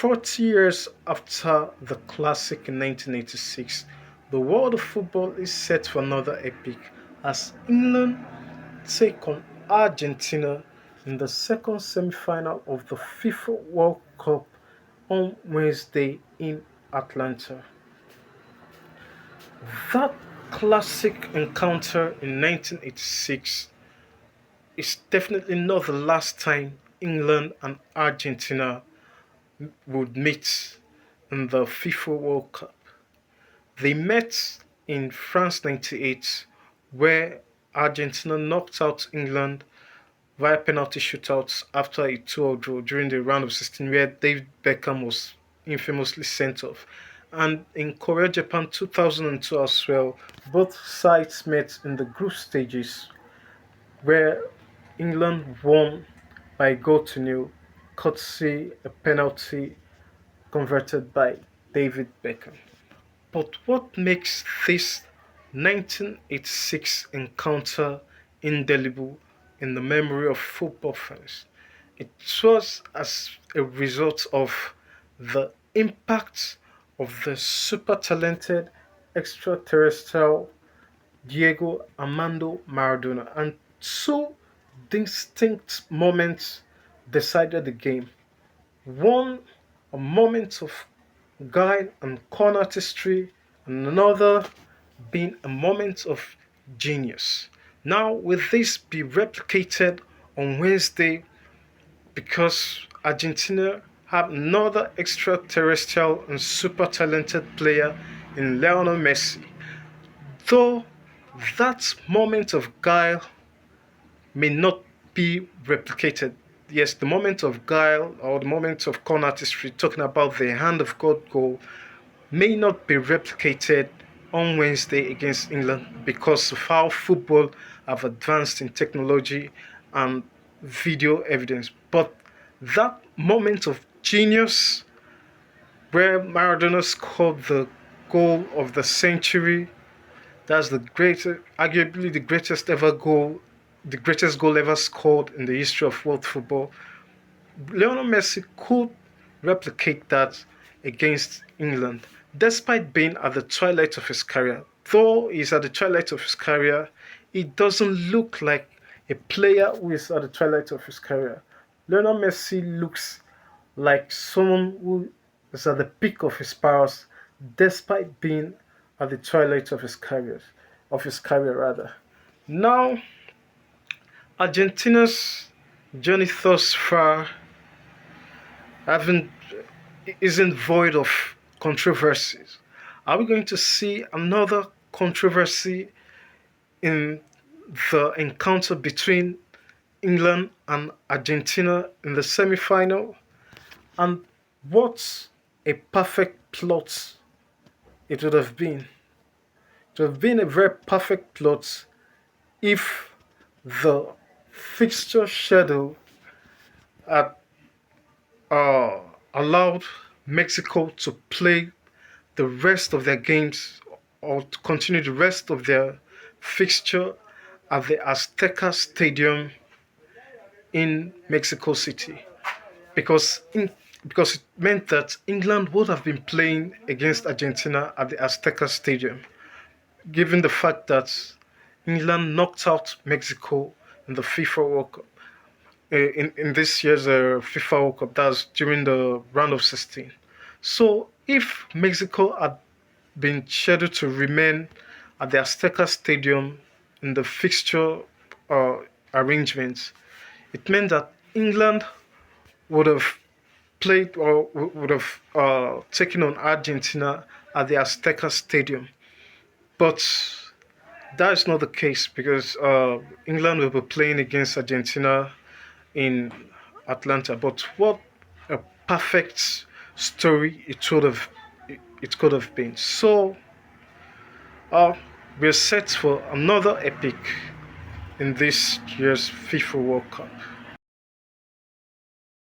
40 years after the classic in 1986, the world of football is set for another epic as England take on Argentina in the second semi-final of the FIFA World Cup on Wednesday in Atlanta. That classic encounter in 1986 is definitely not the last time England and Argentina would meet in the FIFA World Cup. They met in France 98, where Argentina knocked out England via penalty shootouts after a 2-0 draw during the round of 16, where David Beckham was infamously sent off. And in Korea Japan 2002 as well, both sides met in the group stages, where England won by a goal to nil, courtesy a penalty converted by David Beckham. But what makes this 1986 encounter indelible in the memory of football fans? It was as a result of the impact of the super talented extraterrestrial Diego Armando Maradona, and two distinct moments decided the game. One, a moment of guile and corner artistry, and another being a moment of genius. Now, will this be replicated on Wednesday because Argentina have another extraterrestrial and super talented player in Lionel Messi? Though that moment of guile may not be replicated. Yes, the moment of guile or the moment of corner artistry, talking about the hand of God goal, may not be replicated on Wednesday against England because of how football have advanced in technology and video evidence. But that moment of genius where Maradona scored the goal of the century, that's the greatest, arguably the greatest ever goal, the greatest goal ever scored in the history of world football. Lionel Messi could replicate that against England, despite being at the twilight of his career. Though he's at the twilight of his career, he doesn't look like a player who is at the twilight of his career. Lionel Messi looks like someone who is at the peak of his powers, despite being at the twilight of his career rather. Now, Argentina's journey thus far haven't isn't void of controversies. Are we going to see another controversy in the encounter between England and Argentina in the semi-final? And what a perfect plot it would have been. It would have been a very perfect plot if the fixture schedule had uh, allowed Mexico to play the rest of their games or to continue the rest of their fixture at the Azteca Stadium in Mexico City, because because it meant that England would have been playing against Argentina at the Azteca Stadium, given the fact that England knocked out Mexico in the FIFA World Cup. In this year's FIFA World Cup, that's during the round of 16. So if Mexico had been scheduled to remain at the Azteca Stadium in the fixture uh, arrangements, it meant that England would have played or would have taken on Argentina at the Azteca Stadium. But that is not the case because England will be playing against Argentina in Atlanta. But what a perfect story it could have been. So uh, we're set for another epic in this year's FIFA World Cup.